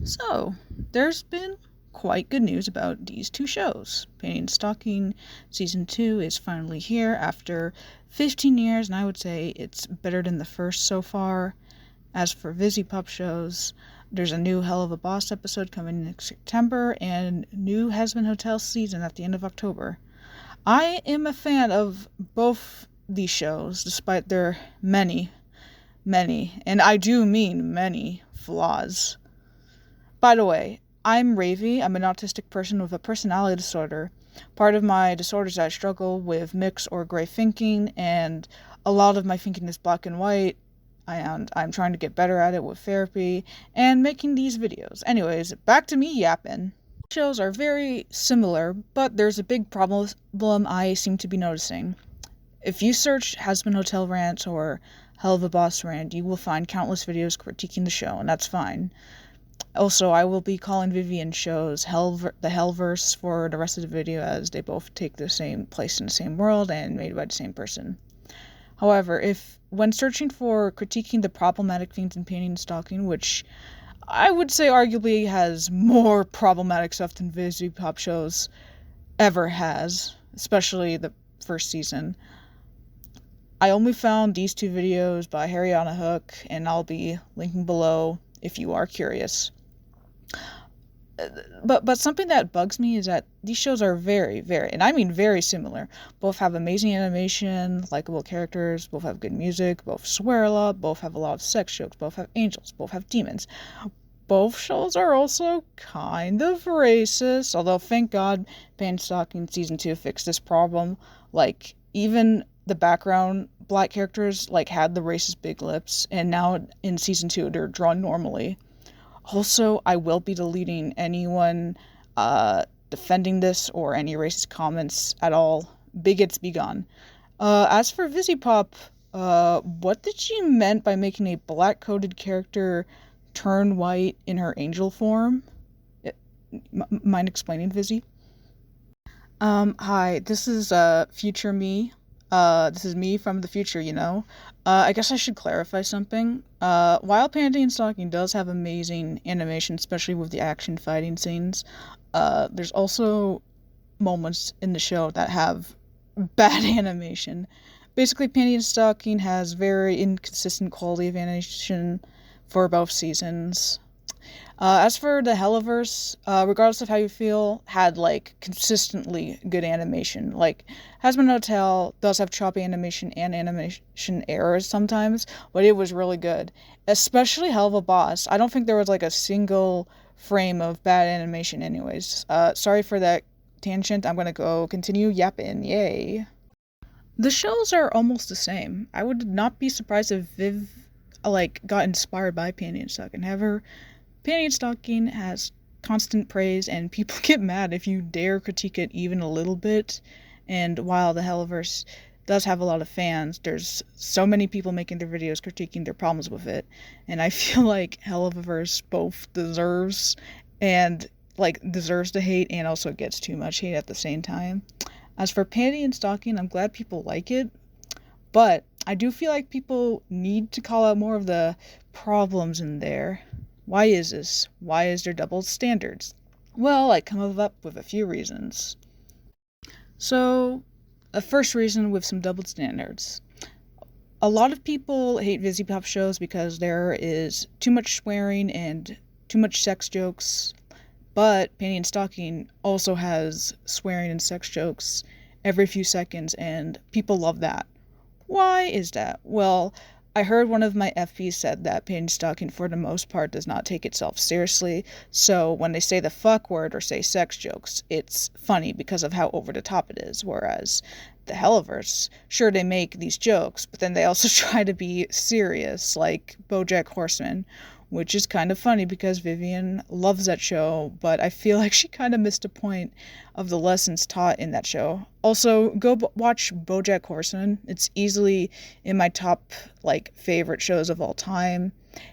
So, there's been quite good news about these two shows. Panty and Stocking Season 2 is finally here after 15 years, and I would say it's better than the first so far. As for Viviziepop shows, there's a new Hell of a Boss episode coming next September, and new Husband Hotel season at the end of October. I am a fan of both these shows, despite their many, and I do mean many, flaws. By the way, I'm Ravi. I'm an autistic person with a personality disorder. Part of my disorder is that I struggle with mixed or gray thinking, and a lot of my thinking is black and white, and I'm trying to get better at it with therapy and making these videos. Anyways, back to me yapping. Shows are very similar, but there's a big problem I seem to be noticing. If you search Husband Hotel Rant or Hell of a Boss Rant, you will find countless videos critiquing the show, and that's fine. Also, I will be calling Vivian shows the Hellverse for the rest of the video, as they both take the same place in the same world and made by the same person. However, when searching for critiquing the problematic themes in Panty and Stocking, which I would say arguably has more problematic stuff than Viviziepop shows ever has, especially the first season, I only found these two videos by Harry on a Hook, and I'll be linking below if you are curious. But something that bugs me is that these shows are very, and I mean very similar. Both have amazing animation, likable characters, both have good music, both swear a lot, both have a lot of sex jokes, both have angels, both have demons. Both shows are also kind of racist, although thank God Panty Stocking Season 2 fixed this problem. Like, even the background black characters had the racist big lips, and now in Season 2 they're drawn normally. Also, I will be deleting anyone defending this or any racist comments at all. Bigots be gone. As for Viviziepop, what did she meant by making a black-coded character turn white in her angel form? Mind explaining, Vizzy? Hi, this is future me. This is me from the future, you know. I guess I should clarify something. While Panty and Stocking does have amazing animation, especially with the action fighting scenes, there's also moments in the show that have bad animation. Basically, Panty and Stocking has very inconsistent quality of animation for both seasons. As for the Hellverse, regardless of how you feel, had consistently good animation. Husband Hotel does have choppy animation and animation errors sometimes, but it was really good. Especially Hell of a Boss. I don't think there was a single frame of bad animation anyways. Sorry for that tangent. I'm gonna go continue yapping. Yay. The shows are almost the same. I would not be surprised if Viv got inspired by Panty and Stocking. However, Panty and Stocking has constant praise, and people get mad if you dare critique it even a little bit. And while the Hellverse does have a lot of fans, there's so many people making their videos critiquing their problems with it, and I feel like Hellverse both deserves the hate and also gets too much hate at the same time. As for Panty and Stocking, I'm glad people like it, but I do feel like people need to call out more of the problems in there. Why is this? Why is there double standards? Well, I come up with a few reasons. So, a first reason with some double standards. A lot of people hate Viviziepop shows because there is too much swearing and too much sex jokes, but Panty and Stocking also has swearing and sex jokes every few seconds, and people love that. Why is that? Well, I heard one of my FPs said that Panty and Stocking, for the most part, does not take itself seriously, so when they say the fuck word or say sex jokes, it's funny because of how over the top it is, whereas the Hellverse, sure, they make these jokes, but then they also try to be serious, like BoJack Horseman, which is kind of funny because Vivian loves that show, but I feel like she kind of missed a point of the lessons taught in that show. Also, go watch BoJack Horseman. It's easily in my top favorite shows of all time,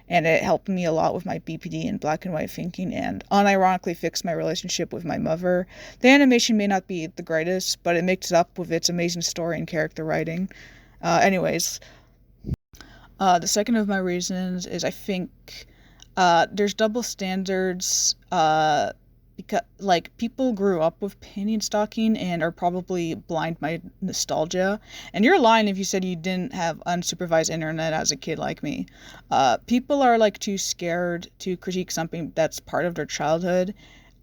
and it helped me a lot with my BPD and black and white thinking, and unironically fixed my relationship with my mother. The animation may not be the greatest, but it makes up with its amazing story and character writing. Anyways, the second of my reasons is I think There's double standards, because like people grew up with panty and stocking and are probably blind by nostalgia. And you're lying if you said you didn't have unsupervised internet as a kid like me. People are like too scared to critique something that's part of their childhood,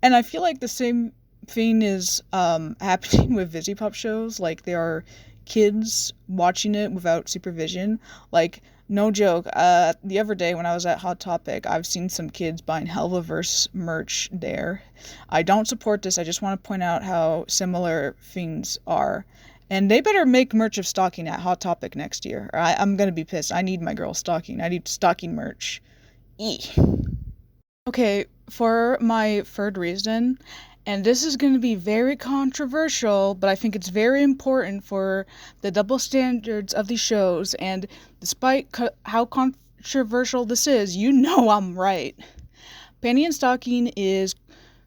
and I feel like the same thing is happening with Viviziepop shows. Like there are kids watching it without supervision. Like no joke. The other day when I was at Hot Topic, I've seen some kids buying Hellverse merch there. I don't support this. I just want to point out how similar things are. And they better make merch of stocking at Hot Topic next year. Or I'm gonna be pissed. I need my girl stocking. I need stocking merch. Okay, for my third reason, and this is going to be very controversial, but I think it's very important for the double standards of these shows, and despite how controversial this is, you know I'm right. Panty and Stocking is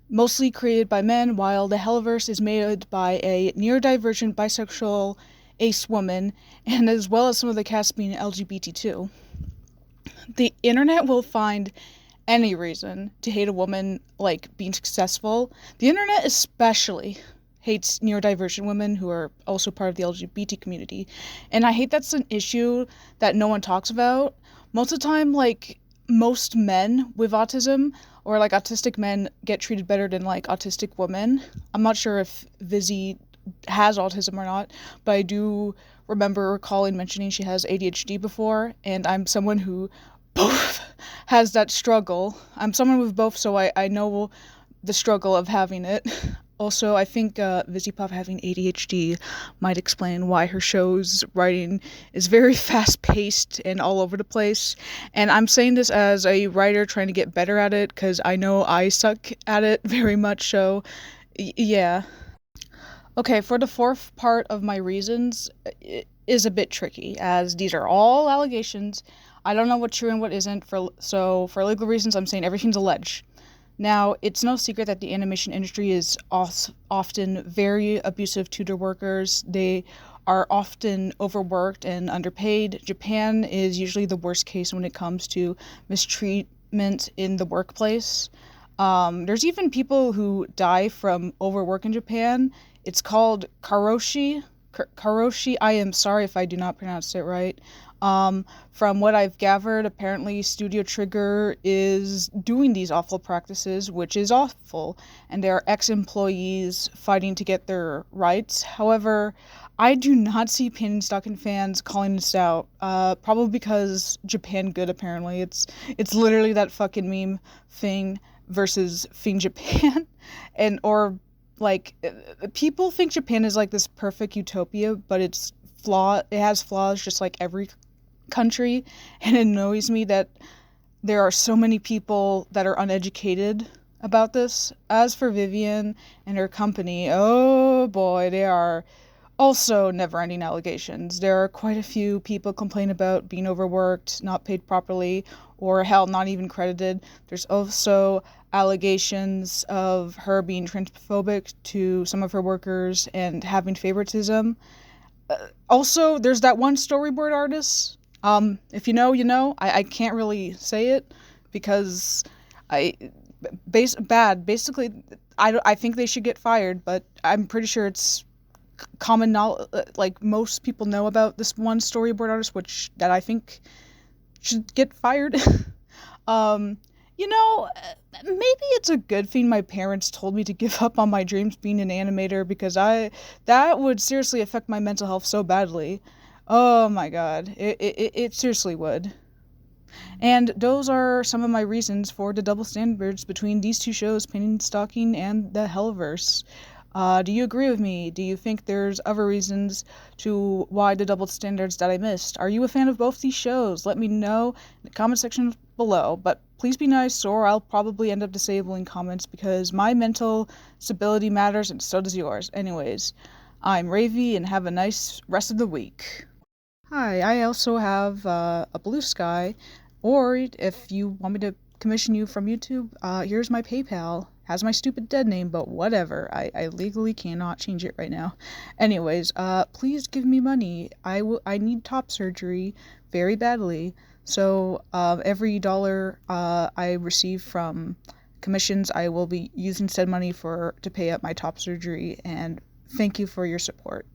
mostly created by men, while the Hellverse is made by a neurodivergent bisexual ace woman, and as well as some of the cast being LGBT too. The internet will find any reason to hate a woman like being successful. The internet especially hates neurodivergent women who are also part of the LGBT community. And I hate that's an issue that no one talks about. Most of the time, like, most men with autism or like autistic men get treated better than like autistic women. I'm not sure if Vizzy has autism or not, but I do remember recalling mentioning she has ADHD before, and I'm someone who both has that struggle. I'm someone with both, so I know the struggle of having it. Also, I think Viviziepop having ADHD might explain why her show's writing is very fast-paced and all over the place. And I'm saying this as a writer trying to get better at it, because I know I suck at it very much, so yeah. Okay, for the fourth part of my reasons, it is a bit tricky, as these are all allegations. I don't know what's true and what isn't, so for legal reasons, I'm saying everything's alleged. Now, it's no secret that the animation industry is often very abusive to their workers. They are often overworked and underpaid. Japan is usually the worst case when it comes to mistreatment in the workplace. There's even people who die from overwork in Japan. It's called karoshi. Karoshi, I am sorry if I do not pronounce it right. From what I've gathered, apparently Studio Trigger is doing these awful practices, which is awful, and there are ex-employees fighting to get their rights. However, I do not see Panty and Stocking fans calling this out, probably because Japan good, apparently. It's literally that fucking meme thing versus thing Japan, like, people think Japan is like this perfect utopia, but it has flaws just like every country, and it annoys me that there are so many people that are uneducated about this. As for Vivian and her company, oh boy, they are also never-ending allegations. There are quite a few people complain about being overworked, not paid properly, or hell, not even credited. There's also allegations of her being transphobic to some of her workers and having favoritism. Also, there's that one storyboard artist. If you know, you know. I can't really say it because basically, I think they should get fired, but I'm pretty sure it's common knowledge, like most people know about this one storyboard artist, that I think should get fired. You know, maybe it's a good thing my parents told me to give up on my dreams being an animator, because that would seriously affect my mental health so badly. Oh my god, it seriously would. And those are some of my reasons for the double standards between these two shows, Panty and Stocking and the Hellverse. Do you agree with me? Do you think there's other reasons to why the double standards that I missed? Are you a fan of both these shows? Let me know in the comment section below, but please be nice or I'll probably end up disabling comments because my mental stability matters and so does yours. Anyways, I'm Ravy and have a nice rest of the week. Hi, I also have a blue sky, or if you want me to commission you from YouTube, here's my PayPal. Has my stupid dead name, but whatever. I legally cannot change it right now. Anyways, please give me money. I need top surgery very badly. So every dollar I receive from commissions, I will be using said money to pay up my top surgery, and thank you for your support.